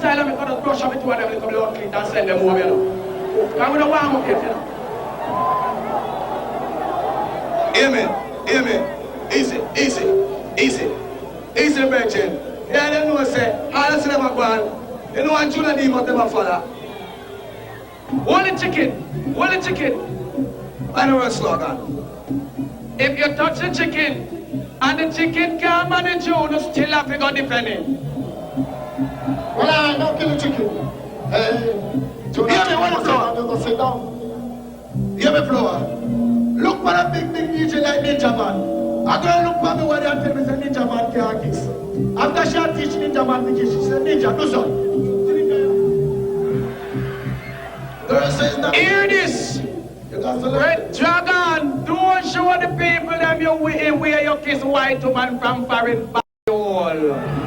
style and we could just brush up between them and come out clean and send them home, you know. Because we don't warm up yet, you know. Amen. Amen. Easy, easy, easy. Easy, Brethren. Yeah, they know, say, all the them are gone. You know what Judah D must never follow. Hold the chicken. Hold the chicken. I know a slogan. If you touch the chicken and the chicken can't manage you, you still have to go defend it. Well, I don't kill the chicken. Hey, Hear me, what you go sit down. Hear me, Flower. Look for a big DJ like Ninja Man. I go look for me where they tell me say Ninja Man can't kiss. After she teach Ninja Man to kiss, she said, Ninja, do so. Girl says nothing. Hear this. Red Dragon, don't show the people them you where you kiss white woman from foreign body hole.